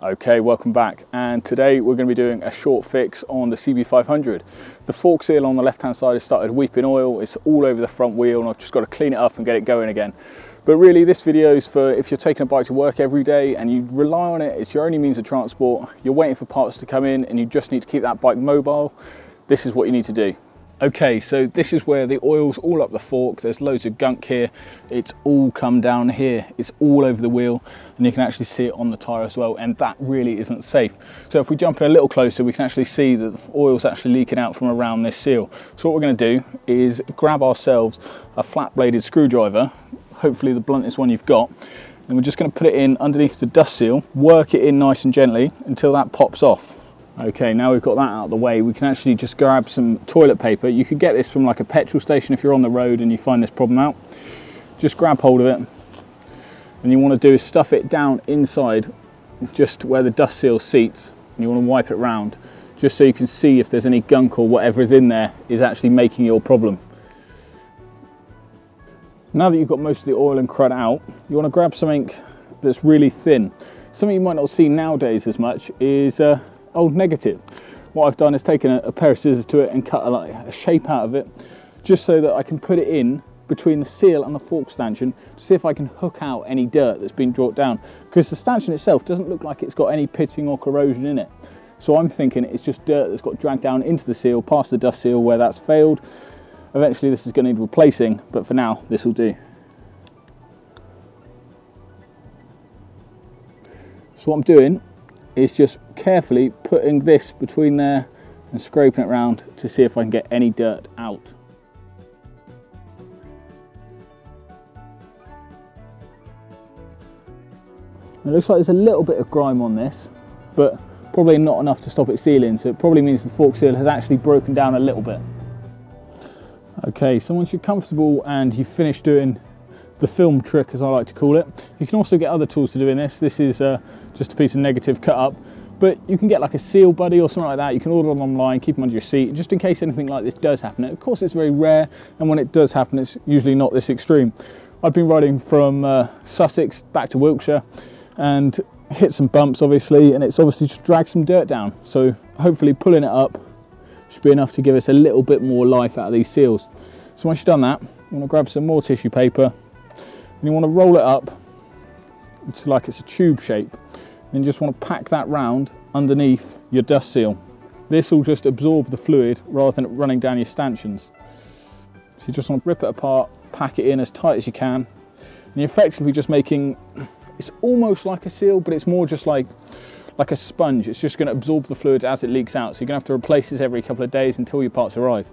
Okay, welcome back, and today we're going to be doing a short fix on the CB500. The fork seal on the left hand side has started weeping oil. It's all over the front wheel and I've just got to clean it up and get it going again. But really this video is for if you're taking a bike to work every day and you rely on it, it's your only means of transport, you're waiting for parts to come in and you just need to keep that bike mobile. This is what you need to do. Okay, so this is where the oil's all up the fork. There's loads of gunk here. It's all come down here. It's all over the wheel and you can actually see it on the tyre as well, and that really isn't safe. So if we jump in a little closer, we can actually see that the oil's actually leaking out from around this seal. So what we're going to do is grab ourselves a flat bladed screwdriver, hopefully the bluntest one you've got, and we're just going to put it in underneath the dust seal, work it in nice and gently until that pops off. Okay, now we've got that out of the way, we can actually just grab some toilet paper. You could get this from like a petrol station if you're on the road and you find this problem out. Just grab hold of it, and you want to do is stuff it down inside just where the dust seal seats, and you want to wipe it round just so you can see if there's any gunk or whatever is in there is actually making your problem. Now that you've got most of the oil and crud out, you want to grab something that's really thin. Something you might not see nowadays as much is old negative. What I've done is taken a pair of scissors to it and cut a shape out of it, just so that I can put it in between the seal and the fork stanchion to see if I can hook out any dirt that's been brought down, because the stanchion itself doesn't look like it's got any pitting or corrosion in it. So I'm thinking it's just dirt that's got dragged down into the seal, past the dust seal where that's failed. Eventually this is going to need replacing, but for now this will do. So what I'm doing is just carefully putting this between there and scraping it around to see if I can get any dirt out. It looks like there's a little bit of grime on this, but probably not enough to stop it sealing, so it probably means the fork seal has actually broken down a little bit. Okay, so once you're comfortable and you've finished doing the film trick, as I like to call it, you can also get other tools to doing this. This is just a piece of negative cut up, but you can get like a seal buddy or something like that. You can order them online, keep them under your seat, just in case anything like this does happen. Of course it's very rare, and when it does happen it's usually not this extreme. I've been riding from Sussex back to Wiltshire and hit some bumps obviously, and it's obviously just dragged some dirt down, so hopefully pulling it up should be enough to give us a little bit more life out of these seals. So once you've done that, you want to grab some more tissue paper and you want to roll it up into like it's a tube shape, and you just want to pack that round underneath your dust seal. This will just absorb the fluid rather than it running down your stanchions. So you just want to rip it apart, pack it in as tight as you can, and you're effectively just making, it's almost like a seal, but it's more just like a sponge. It's just going to absorb the fluid as it leaks out, so you're going to have to replace this every couple of days until your parts arrive.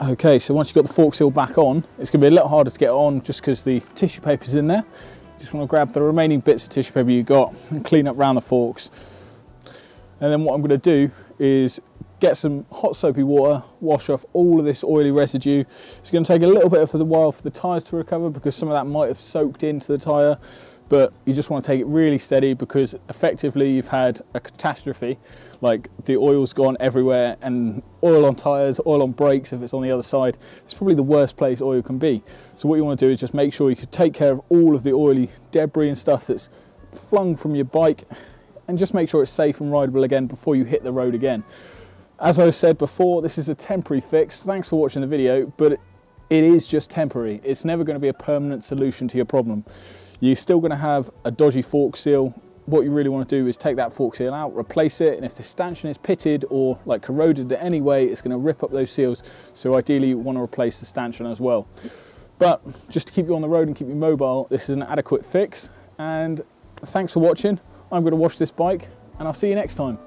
Okay, so once you've got the fork seal back on, it's going to be a little harder to get on just because the tissue paper's in there. You just want to grab the remaining bits of tissue paper you've got and clean up around the forks. And then what I'm going to do is get some hot soapy water, wash off all of this oily residue. It's going to take a little bit of a while for the tyres to recover because some of that might have soaked into the tyre, but you just want to take it really steady because effectively you've had a catastrophe. Like the oil's gone everywhere, and oil on tyres, oil on brakes if it's on the other side. It's probably the worst place oil can be. So what you want to do is just make sure you can take care of all of the oily debris and stuff that's flung from your bike, and just make sure it's safe and rideable again before you hit the road again. As I said before, this is a temporary fix. Thanks for watching the video, but it is just temporary. It's never going to be a permanent solution to your problem. You're still going to have a dodgy fork seal. What you really want to do is take that fork seal out, replace it, and if the stanchion is pitted or like corroded in any way, it's going to rip up those seals. So ideally you want to replace the stanchion as well. But just to keep you on the road and keep you mobile, this is an adequate fix. And thanks for watching. I'm going to wash this bike and I'll see you next time.